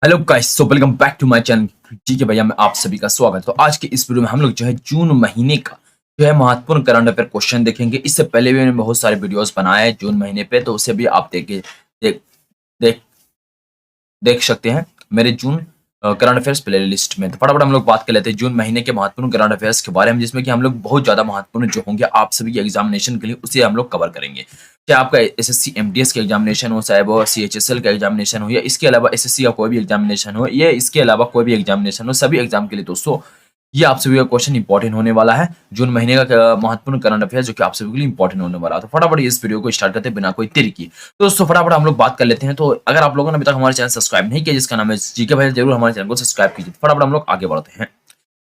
Hello guys, so welcome back to my channel. ठीक है भैया, मैं आप सभी का स्वागत है। तो आज के इस वीडियो में हम लोग जो है जून महीने का जो है महत्वपूर्ण करंट अफेयर क्वेश्चन देखेंगे। इससे पहले भी मैंने बहुत सारे वीडियोस बनाए हैं जून महीने पे, तो उसे भी आप देख देख देख सकते हैं मेरे जून करंट अफेयर्स प्लेलिस्ट में। तो फटाफट हम लोग बात कर लेते हैं जून महीने के महत्वपूर्ण करंट अफेयर्स के बारे में, जिसमें कि हम लोग बहुत ज्यादा महत्वपूर्ण जो होंगे आप सभी के एग्जामिनेशन के लिए, उसे हम लोग कवर करेंगे। चाहे आपका एसएससी एमडीएस का एग्जामिनेशन हो, चाहे वो सीएचएसएल का एग्जामिनेशन हो, या इसके अलावा एसएससी का कोई भी एग्जामिनेशन हो, या इसके अलावा कोई भी एग्जामिनेशन हो, सभी एग्जाम के लिए दोस्तों ये आप सभी का क्वेश्चन इंपॉर्टेंट होने वाला है। जून महीने का महत्वपूर्ण करंट अफेयर जो कि आप सभी के लिए इंपॉर्टेंट होने वाला है। तो फटाफट इस वीडियो को स्टार्ट करते हैं बिना कोई देरी की। तो दोस्तों फटाफट हम लोग बात कर लेते हैं। तो अगर आप लोगों ने अभी तक हमारे चैनल सब्सक्राइब नहीं किया, जिसका नाम है जीके भाई, जरूर हमारे चैनल को सब्सक्राइब कीजिए। फटाफट हम लोग आगे बढ़ते हैं।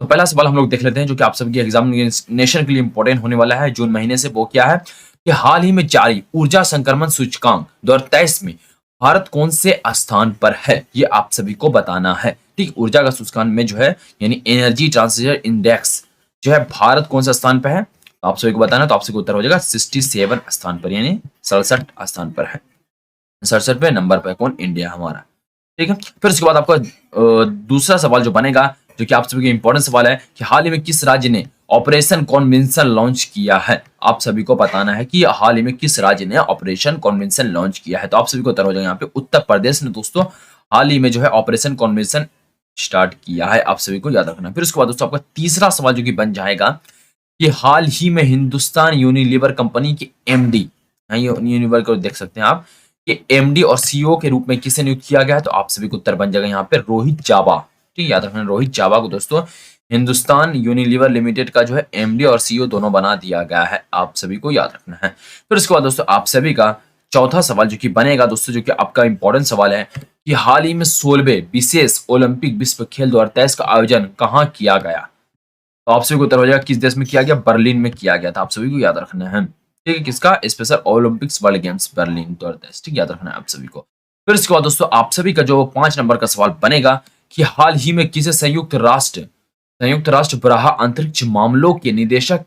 तो पहला सवाल हम लोग देख लेते हैं जो कि आप सबके एग्जामिनेशन के लिए इंपॉर्टेंट होने वाला है जून महीने से। वो क्या है कि हाल ही में जारी ऊर्जा संक्रमण सूचकांक 2023 में भारत कौन से स्थान पर है, ये आप सभी को बताना है। ठीक, ऊर्जा का सूचकांक में जो है यानी एनर्जी ट्रांजिशन इंडेक्स जो है भारत कौन सा स्थान पर है, तो आप सभी को बताना। तो आप सभी को उत्तर हो जाएगा 67 स्थान पर, यानी 67 स्थान पर है। 67वें नंबर पर कौन, इंडिया हमारा। ठीक है, फिर उसके बाद आपका दूसरा सवाल जो बनेगा जो कि आप सभी के इंपॉर्टेंट सवाल है कि हाल ही में किस राज्य ने ऑपरेशन कॉन्वेंशन लॉन्च किया है। आप सभी को बताना है कि हाल ही में किस राज्य ने ऑपरेशन कॉन्वेंशन लॉन्च किया है। तो आप सभी को उत्तर हो जाएगा यहाँ पे उत्तर प्रदेश ने दोस्तों हाल ही में जो है ऑपरेशन कॉन्वेंशन स्टार्ट किया है। आप सभी को याद रखना। फिर उसके बाद दोस्तों आपका तीसरा सवाल जो कि बन जाएगा कि हाल ही में हिंदुस्तान यूनिलीवर कंपनी के एमडी, यूनिलीवर को देख सकते हैं आप, कि एमडी और सीईओ के रूप में किसे नियुक्त किया गया है। तो आप सभी को उत्तर बन जाएगा यहाँ पे रोहित जावा। ठीक, याद रखना रोहित जावा को दोस्तों हिंदुस्तान यूनिलीवर लिमिटेड का जो है एमडी और सीईओ दोनों बना दिया गया है। आप सभी को याद रखना है। फिर उसके बाद दोस्तों आप सभी का चौथा सवाल जो कि बनेगा दोस्तों, जो कि आपका इंपॉर्टेंट सवाल है कि हाल ही में 16वें विशेष ओलंपिक विश्व खेल 2023 का आयोजन कहाँ किया गया। तो आप सभी को उत्तर हो जाएगा किस देश में किया गया, बर्लिन में किया गया था। आप सभी को याद रखना है। ठीक है, किसका, special Olympics world games Berlin 2023। ठीक, याद रखना है आप सभी को। फिर इसके बाद दोस्तों आप सभी का जो 5 नंबर का सवाल बनेगा कि हाल ही में किसे संयुक्त राष्ट्र बराह अंतरिक्ष मामलों के निदेशक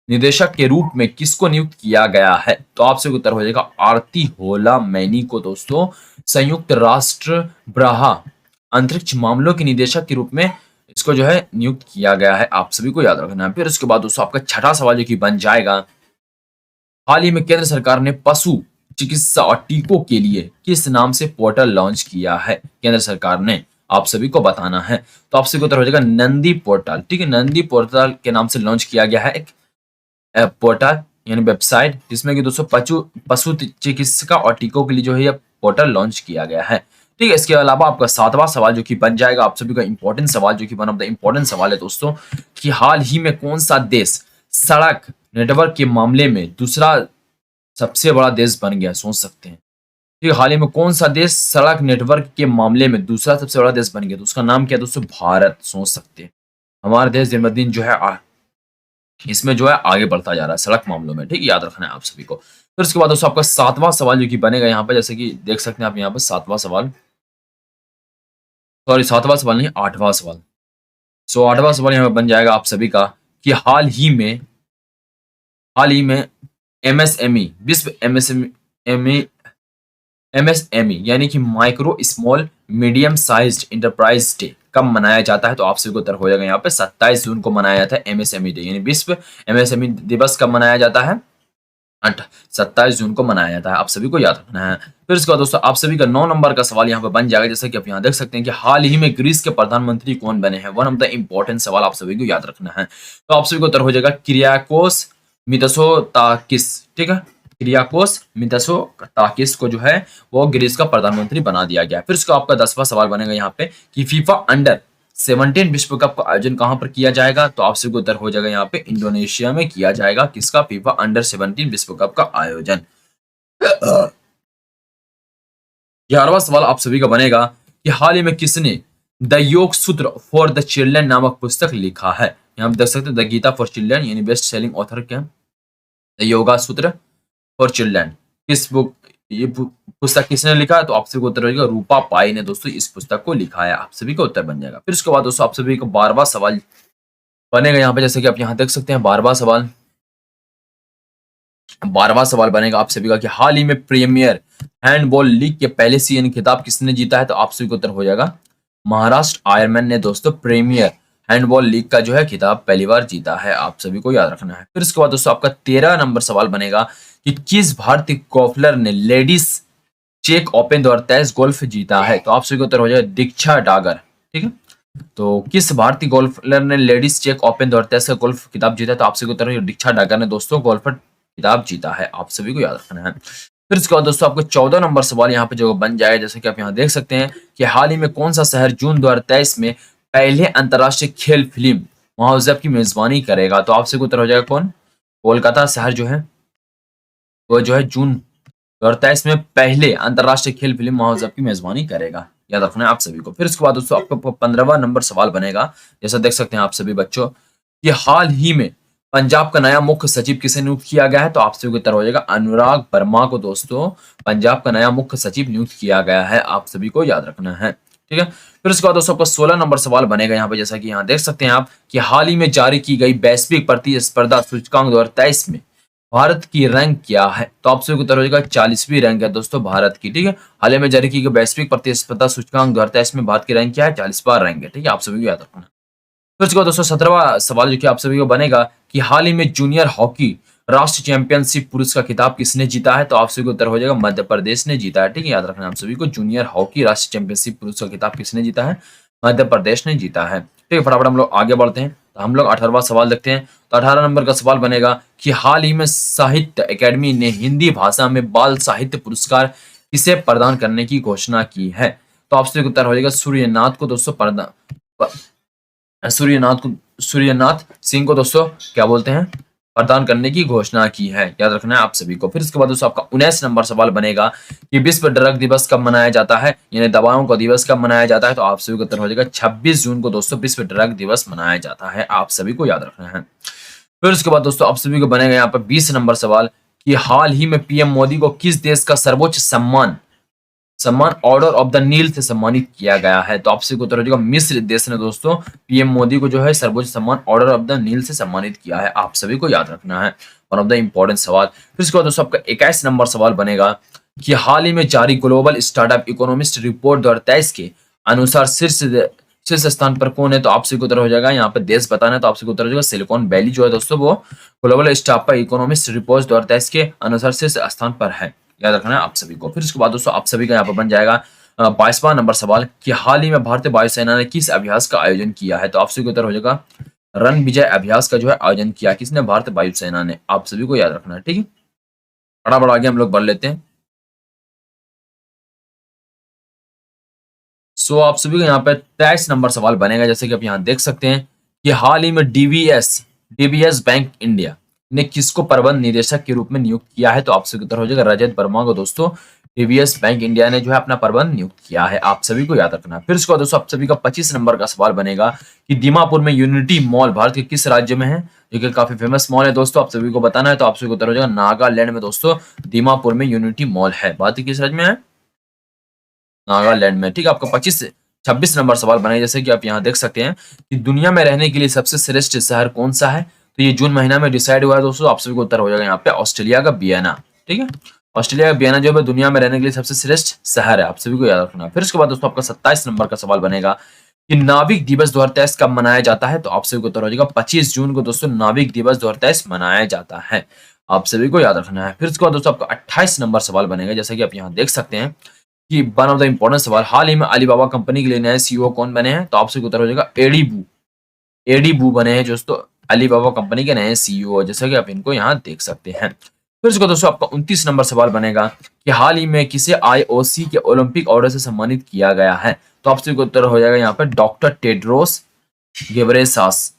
निदेशक के रूप में किसको नियुक्त किया गया है। तो आपसे उत्तर हो जाएगा आरती होला मैनी को दोस्तों संयुक्त राष्ट्र बराह अंतरिक्ष मामलों के निदेशक के रूप में इसको जो है नियुक्त किया गया है। आप सभी को याद रखना है। फिर उसके बाद दोस्तों आपका छठा सवाल जो कि बन जाएगा, हाल ही में केंद्र सरकार ने पशु चिकित्सा और टीकों के लिए किस नाम से पोर्टल लॉन्च किया है केंद्र सरकार ने, आप सभी को बताना है। तो आप सभी को उत्तर हो जाएगा नंदी पोर्टल। ठीक है, नंदी पोर्टल के नाम से लॉन्च किया गया है एक पोर्टल यानी वेबसाइट, जिसमें कि दोस्तों पशु पशु चिकित्सा और टीकों के लिए जो है यह पोर्टल लॉन्च किया गया है। ठीक है, इसके अलावा आपका सातवां सवाल जो कि बन जाएगा आप सभी का इंपॉर्टेंट सवाल, जो कि वन ऑफ द इंपॉर्टेंट सवाल है दोस्तों, कि हाल ही में कौन सा देश सड़क नेटवर्क के मामले में दूसरा सबसे बड़ा देश बन गया, सोच सकते हैं। ठीक है, हाल ही में कौन सा देश सड़क नेटवर्क के मामले में दूसरा सबसे बड़ा देश बन गया, तो उसका नाम क्या है दोस्तों, भारत। सोच सकते हैं हमारा देश दिन ब दिन जो है इसमें जो है आगे बढ़ता जा रहा है सड़क मामलों में। ठीक, याद रखना है आप सभी को। फिर उसके बाद दोस्तों आपका सातवां सवाल जो कि बनेगा यहाँ पे, जैसे कि देख सकते हैं आप यहाँ पे सातवां सवाल, सॉरी सातवां सवाल नहीं, आठवां सवाल। सो आठवां सवाल यहाँ पे बन जाएगा आप सभी का कि हाल ही में एमएसएमई विश्व एमएसएमई यानी कि micro small medium sized enterprise day कब मनाया जाता है। तो आप सभी को उत्तर हो जाएगा यहाँ पे 27 जून को मनाया जाता है एमएसएमई डे, यानी विश्व एमएसएमई दिवस कब मनाया जाता है, 27 जून को मनाया जाता है। आप सभी को याद रखना है। फिर इसके बाद दोस्तों आप सभी का 9 नंबर का सवाल यहाँ पे बन जाएगा, जैसा कि आप यहाँ देख सकते हैं कि हाल ही में ग्रीस के प्रधानमंत्री कौन बने हैं। वन ऑफ द इंपॉर्टेंट सवाल आप सभी को याद रखना है। तो आप सभी को उत्तर हो जाएगा किरियाकोस मित्सोताकिस। ठीक है, किरियाकोस मित्सोताकिस को जो है वो ग्रीस का प्रधानमंत्री बना दिया गया। फिर उसका आपका 10वां सवाल बनेगा यहाँ पे कि फीफा अंडर 17 विश्व कप का आयोजन कहां पर किया जाएगा। तो आप सभी को उत्तर हो जाएगा यहाँ पे इंडोनेशिया में किया जाएगा। किसका, फीफा अंडर 17 विश्व कप का आयोजन। 11वां सवाल आप सभी का बनेगा कि हाल ही में किसने द योग सूत्र फॉर द चिल्ड्रन नामक पुस्तक लिखा है। यहाँ पे देख सकते हैं द गीता फॉर चिल्ड्रन, यानी बेस्ट सेलिंग ऑथर क्या, द योगा सूत्र फॉर चिल्ड्रन। किस बुक ये पुस्तक किसने लिखा है। तो आप सभी को उत्तर हो जाएगा रूपा पाई ने दोस्तों इस पुस्तक को लिखा है। आप सभी का उत्तर बन जाएगा। फिर उसके बाद दोस्तों आप सभी को 12वां सवाल बनेगा यहाँ पे, जैसे कि आप यहाँ देख सकते हैं 12वां सवाल, 12वां सवाल बनेगा आप सभी का कि हाल ही में प्रीमियर हैंडबॉल लीग के पहले सीजन खिताब किसने जीता है? तो आप सभी का उत्तर हो जाएगा महाराष्ट्र आयरमैन ने दोस्तों प्रीमियर हैंडबॉल लीग का जो है खिताब पहली बार जीता है, आप सभी को याद रखना है। फिर इसके बाद दोस्तों आपका 13 नंबर सवाल बनेगा कि किस भारतीय गोल्फर ने लेडीज चेक ओपन 2023 गोल्फ जीता है? तो आप सभी को उत्तर हो जाएगा दीक्षा डागर। ठीक है, तो किस भारतीय गोल्फर ने लेडीज चेक ओपन 2023 का गोल्फ खिताब जीता? तो आप सभी को उत्तर हो जाएगा दीक्षा डागर ने दोस्तों गोल्फर खिताब जीता है, आप सभी को याद रखना है। फिर इसके बाद दोस्तों आपको 14 नंबर सवाल यहाँ पे जो बन जाए, जैसे कि आप यहाँ देख सकते हैं कि हाल ही में कौन सा शहर जून 2023 में पहले अंतर्राष्ट्रीय खेल फिल्म महोत्सव की मेजबानी करेगा? तो आपसे उत्तर हो जाएगा कौन? कोलकाता शहर जो है वो जो है जून 2023 में पहले अंतर्राष्ट्रीय खेल फिल्म महोत्सव की मेजबानी करेगा, याद रखना है आप सभी को। फिर इसके बाद दोस्तों आपको 15वां नंबर सवाल बनेगा, जैसा देख सकते हैं आप सभी बच्चों कि हाल ही में पंजाब का नया मुख्य सचिव किसे नियुक्त किया गया है? तो आप सभी को उत्तर हो जाएगा अनुराग वर्मा को दोस्तों पंजाब का नया मुख्य सचिव नियुक्त किया गया है, आप सभी को याद रखना है। ठीक है, फिर उसके बाद दोस्तों आपका 16 नंबर सवाल बनेगा यहाँ पे, जैसा कि यहाँ देख सकते हैं आप कि हाल ही में जारी की गई वैश्विक प्रतिस्पर्धा सूचकांक 2023 में भारत की रैंक क्या है? तो आप सभी को उत्तर हो जाएगा 40वीं रैंक है दोस्तों भारत की। ठीक है, हाल ही में जारी की गई वैश्विक प्रतिस्पर्धा सूचकांक 2023 में भारत की रैंक क्या है? 40वां रैंक है। ठीक है, आप सभी को याद रखना। फिर उसके बाद दोस्तों 17वां सवाल जो कि आप सभी को बनेगा कि हाल ही में जूनियर हॉकी राष्ट्रीय चैंपियनशिप पुरुष का खिताब किसने जीता है? तो आप सभी को उत्तर हो जाएगा मध्य प्रदेश ने जीता है। ठीक है, याद रखना आप सभी को जूनियर हॉकी राष्ट्रीय चैंपियनशिप पुरुष का खिताब किसने जीता है? मध्य प्रदेश ने जीता है। ठीक है, फटाफट हम लोग आगे बढ़ते हैं। तो हम लोग 18वां सवाल देखते हैं। तो 18 नंबर का सवाल बनेगा कि हाल ही में साहित्य अकेडमी ने हिंदी भाषा में बाल साहित्य पुरस्कार किसे प्रदान करने की घोषणा की है? तो आप सभी को उत्तर हो जाएगा सूर्यनाथ को दोस्तों सूर्यनाथ सिंह को दोस्तों क्या बोलते हैं प्रदान करने की घोषणा की है, याद रखना है आप सभी को। फिर इसके बाद दोस्तों आपका 19 नंबर सवाल बनेगा कि विश्व ड्रग दिवस कब मनाया जाता है, यानी दवाओं का दिवस कब मनाया जाता है? तो आप सभी को उत्तर हो जाएगा 26 जून को दोस्तों विश्व ड्रग दिवस मनाया जाता है, आप सभी को याद रखना है। फिर उसके बाद दोस्तों आप सभी को बनेगा यहाँ पर 20 नंबर सवाल कि हाल ही में पीएम मोदी को किस देश का सर्वोच्च सम्मान ऑर्डर ऑफ द नील से सम्मानित किया गया है? तो आपसे उत्तर हो जाएगा मिस्र देश ने दोस्तों पीएम मोदी को जो है सर्वोच्च सम्मान ऑर्डर ऑफ द नील से सम्मानित किया है, आप सभी को याद रखना है। वन ऑफ द इंपॉर्टेंट सवाल। फिर इसके बाद दोस्तों आपका 21 नंबर सवाल बनेगा कि हाल ही में जारी ग्लोबल स्टार्टअप इकोनॉमिस्ट रिपोर्ट 2023 के अनुसार शीर्ष स्थान पर कौन है? तो आपसे उत्तर हो जाएगा यहाँ पे देश बताना है, तो आपसे उत्तर हो जाएगा सिलिकॉन वैली जो है दोस्तों वो ग्लोबल स्टार्टअप इकोनॉमिस्ट रिपोर्ट 2023 के अनुसार शीर्ष स्थान पर है, याद रखना है आप सभी को। फिर इसके बाद दोस्तों आप सभी का यहाँ पर बन जाएगा 22वां नंबर सवाल कि हाल ही में भारतीय वायुसेना ने किस अभ्यास का आयोजन किया है? तो आप सभी को उत्तर हो जाएगा रण विजय अभ्यास का जो है आयोजन किया किसने? भारतीय वायुसेना ने, आप सभी को याद रखना है। ठीक है, फटाफट आगे हम लोग बढ़ लेते हैं। सो आप सभी को यहाँ पे 23 नंबर सवाल बनेगा, जैसे कि आप यहाँ देख सकते हैं कि हाल ही में डीबीएस बैंक इंडिया ने किसको प्रबंध निदेशक के रूप में नियुक्त किया है? तो आपसे उत्तर हो जाएगा रजत वर्मा को दोस्तों डीबीएस बैंक इंडिया ने जो है अपना प्रबंध नियुक्त किया है, आप सभी को याद रखना। फिर उसके बाद दोस्तों आप सभी का 25 नंबर का सवाल बनेगा कि दीमापुर में यूनिटी मॉल भारत के किस राज्य में है? जो कि काफी फेमस मॉल है दोस्तों, आप सभी को बताना है। तो आप सभी को उत्तर हो जाएगा नागालैंड में दोस्तों दीमापुर में यूनिटी मॉल है, भारत के किस राज्य में है? नागालैंड में। ठीक है, आपका 26 नंबर सवाल बने, जैसे कि आप यहाँ देख सकते हैं कि दुनिया में रहने के लिए सबसे श्रेष्ठ शहर कौन सा है? तो ये जून महीना में डिसाइड हुआ है दोस्तों, आप सभी को उत्तर हो जाएगा यहाँ पे ऑस्ट्रेलिया का वियना। ठीक है, ऑस्ट्रेलिया का वियना जो है दुनिया में रहने के लिए सबसे श्रेष्ठ शहर है, आप सभी को याद रखना। फिर उसके बाद दोस्तों आपका 27 नंबर का सवाल बनेगा कि नाविक दिवस 2023 कब मनाया जाता है? तो आप सभी को उत्तर हो जाएगा 25 जून को दोस्तों नाविक दिवस 2023 मनाया जाता है, आप सभी को याद रखना है। फिर उसके बाद दोस्तों आपका 28 नंबर सवाल बनेगा, जैसा कि आप यहाँ देख सकते हैं कि वन ऑफ द इंपॉर्टेंट सवाल हाल ही में अलीबाबा कंपनी के लिए नए सीईओ कौन बने हैं? तो आपसे उत्तर हो जाएगा एडी बू बने हैं दोस्तों अलीबाबा कंपनी के नए सीईओ, जैसा कि आप इनको यहाँ देख सकते हैं। फिर इसको दोस्तों आपका 29 नंबर सवाल बनेगा कि हाल ही में किसे आईओसी के ओलंपिक ऑर्डर से सम्मानित किया गया है? तो आपसे उत्तर हो जाएगा यहाँ पे doctor Tedros Ghebreyesus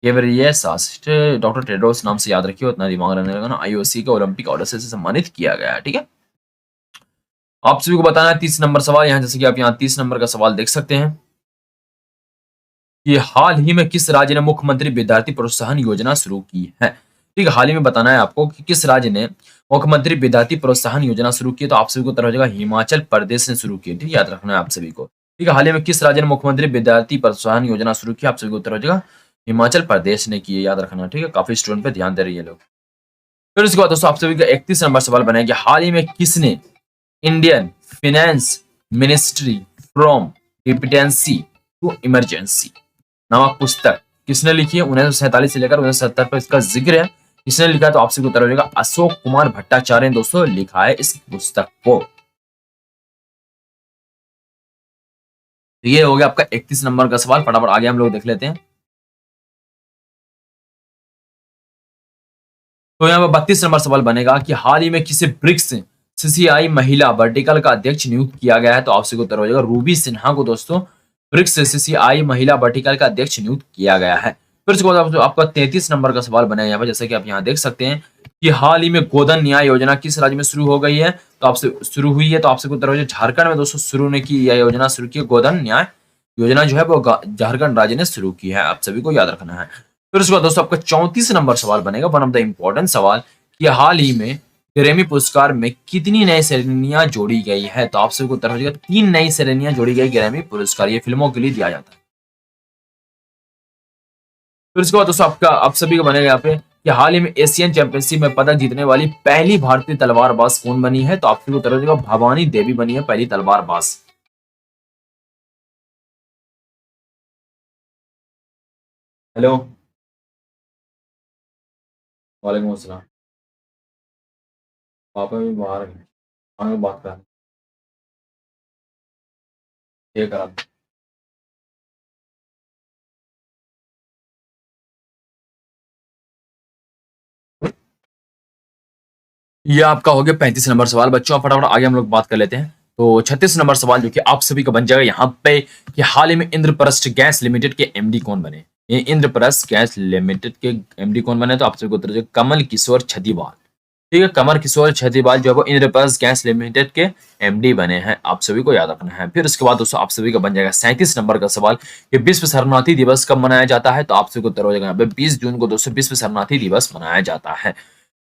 doctor Tedros नाम से याद रखिए, उतना दिमाग रहने लगा ना। आईओसी के ओलंपिक ऑर्डर से सम्मानित किया गया है। ठीक है, आप सभी को बताना है 30 नंबर सवाल यहाँ, जैसे कि आप यहाँ 30 नंबर का सवाल देख सकते हैं कि हाल ही में किस राज्य ने मुख्यमंत्री विद्यार्थी प्रोत्साहन योजना शुरू की है? ठीक है, हाल ही में बताना है आपको कि किस राज्य ने मुख्यमंत्री विद्यार्थी प्रोत्साहन योजना शुरू की, तो आप सभी को उत्तर हो जाएगा हिमाचल प्रदेश ने शुरू की। ठीक है, याद रखना है आप सभी को। ठीक है, हाल ही में किस राज्य ने मुख्यमंत्री विद्यार्थी प्रोत्साहन योजना शुरू की? आप सभी को उत्तर हो जाएगा हिमाचल प्रदेश ने की है, याद रखना, ठीक है। काफी स्टूडेंट पे ध्यान दे रही है लोग। फिर उसके बाद दोस्तों आप सभी का 31 नंबर सवाल बना है कि हाल ही में किसने Indian finance ministry from dependency to emergency नामक पुस्तक किसने लिखी है? 1947 से लेकर 1970 पर इसका जिक्र है। किसने लिखा है? तो आपसे उत्तर हो जाएगा अशोक कुमार भट्टाचार्य ने दोस्तों लिखा है इस पुस्तक को। तो ये हो गया आपका 31 नंबर का सवाल। फटाफट आगे हम लोग देख लेते हैं। तो यहाँ पर 32 नंबर सवाल बनेगा कि हाल ही में किसे ब्रिक्स सीसीआई महिला वर्टिकल का अध्यक्ष नियुक्त किया गया है? तो आपसे उत्तर हो जाएगा रूबी सिन्हा को दोस्तों ब्रिक्स सीसीआई महिला वर्टिकल का अध्यक्ष नियुक्त किया गया है। फिर उसके बाद आपका 33 नंबर का सवाल बना है यहाँ पर, जैसे कि आप यहाँ देख सकते हैं कि हाल ही में गोधन न्याय योजना किस राज्य में शुरू हो गई है? तो आपसे शुरू हुई है, तो आपसे उत्तर हो जाए झारखंड में दोस्तों शुरू ने की यह योजना शुरू की। गोधन न्याय योजना जो है वो झारखंड राज्य ने शुरू की है, आप सभी को याद रखना है। फिर उसके बाद दोस्तों आपका 34 नंबर सवाल बनेगा, वन ऑफ द इंपॉर्टेंट सवाल, कि हाल ही में ग्रैमी पुरस्कार में कितनी नई श्रेणियां जोड़ी गई है? तो आप सभी को उत्तर हो जाएगा 3 नई श्रेणियां जोड़ी गई ग्रैमी पुरस्कार, ये फिल्मों के लिए दिया जाता है। फिर उसके बाद दोस्तों आपका आप सभी को बनेगा यहाँ पे कि हाल ही में एशियन चैंपियनशिप में पदक जीतने वाली पहली भारतीय तलवारबाज कौन बनी है? तो आप सभी को उत्तर हो जाएगा भवानी देवी बनी है पहली तलवारबाज। हेलो, वालेकुम अस्सलाम। पापा भी बाहर हैं, आगे बात कर, ये करा। ये आपका हो गया 35 नंबर सवाल। बच्चों फटाफट आगे हम लोग बात कर लेते हैं। तो 36 नंबर सवाल जो कि आप सभी का बन जाएगा यहाँ पे कि हाल ही में इंद्रप्रस्थ गैस लिमिटेड के एमडी कौन बने? ये इंद्रप्रस्थ गैस लिमिटेड के एमडी कौन बने? तो आप सभी को उत्तर हो जाएगा कमल किशोर छतीवाल, ठीक है। कमल किशोर छतीवाल जो है वो इंद्रप्रस्थ गैस लिमिटेड के एमडी बने हैं, आप सभी को याद रखना है। फिर उसके बाद दोस्तों आप सभी का बन जाएगा 37 नंबर का सवाल कि विश्व शरणार्थी दिवस कब मनाया जाता है? तो आप सभी को उत्तर हो जाएगा यहाँ पे 20 जून को दोस्तों विश्व शरणार्थी दिवस मनाया जाता है।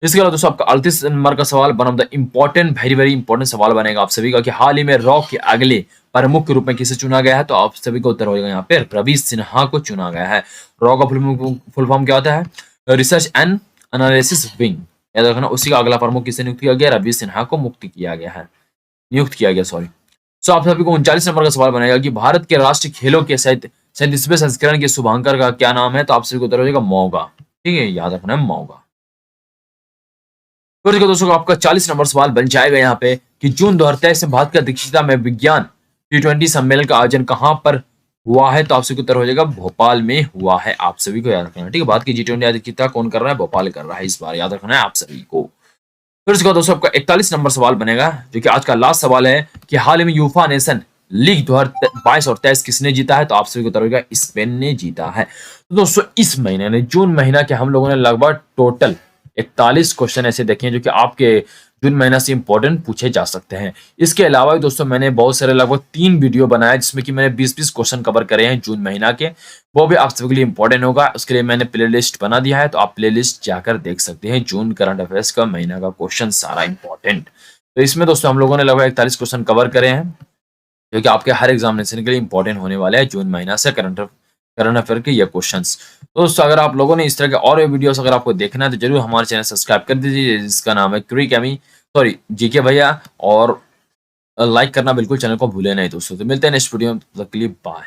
इसके अलावा दोस्तों आपका 38 नंबर का सवाल, one of the important very very important सवाल बनेगा आप सभी का कि हाल ही में रॉ के अगले प्रमुख के रूप में किसे चुना गया है? तो आप सभी को उत्तर हो जाएगा यहाँ पे रवि सिन्हा को चुना गया है। रॉ का फुल फॉर्म क्या होता है? रिसर्च एंड एनालिसिस विंग, याद रखना। उसी का अगला प्रमुख किसे नियुक्त किया गया? रवि सिन्हा को नियुक्त किया गया सॉरी। सो आप सभी को 39 नंबर का सवाल बनेगा कि भारत के राष्ट्रीय खेलों के 37वें संस्करण के शुभांकर का क्या नाम है? तो आप सभी को उत्तर हो जाएगा मौगा, ठीक है, याद रखना है मौगा। फिर दोस्तों आपका 40 नंबर सवाल बन जाएगा यहाँ पे कि जून 2023 में भारत की अध्यक्षता में विज्ञान T20 सम्मेलन का आयोजन कहाँ पर हुआ है? तो आपसे उत्तर हो जाएगा भोपाल में हुआ है, आप सभी को याद रखना है, ठीक है। भारत की G20 अध्यक्षता कौन कर रहा है? भोपाल कर रहा है इस बार, याद रखना है आप सभी को। फिर उसके बाद दोस्तों आपका 41 नंबर सवाल बनेगा जो कि आज का लास्ट सवाल है कि हाल ही में यूफा नेशन लीग 2022 और 23 किसने जीता है? तो आप सभी को उत्तर होगा स्पेन ने जीता है। तो दोस्तों इस महीने ने जून महीना के हम लोगों ने लगभग टोटल 41 क्वेश्चन ऐसे देखे हैं जो कि आपके जून महीना से इंपॉर्टेंट पूछे जा सकते हैं। इसके अलावा भी दोस्तों मैंने बहुत सारे लगभग 3 वीडियो बनाया जिसमें कि मैंने 20-20 क्वेश्चन कवर करे हैं जून महीना के, वो भी आप सभी के लिए इंपॉर्टेंट होगा। उसके लिए मैंने प्लेलिस्ट बना दिया है, तो आप प्लेलिस्ट जाकर देख सकते हैं। जून करंट अफेयर्स का महीना का क्वेश्चन सारा इंपॉर्टेंट, तो इसमें दोस्तों हम लोगों ने लगभग 41 क्वेश्चन कवर करे हैं जो कि आपके हर एग्जामिनेशन के लिए इंपॉर्टेंट होने वाले हैं जून महीना से करंट अफेयर के ये क्वेश्चंस। तो दोस्तों अगर आप लोगों ने इस तरह के और वीडियोस अगर आपको देखना है तो जरूर हमारे चैनल सब्सक्राइब कर दीजिए जिसका नाम है क्रिक एमी सॉरी जीके भैया, और लाइक करना बिल्कुल चैनल को भूले नहीं दोस्तों। तो मिलते हैं नेक्स्ट वीडियो में, तब तक के लिए बाय।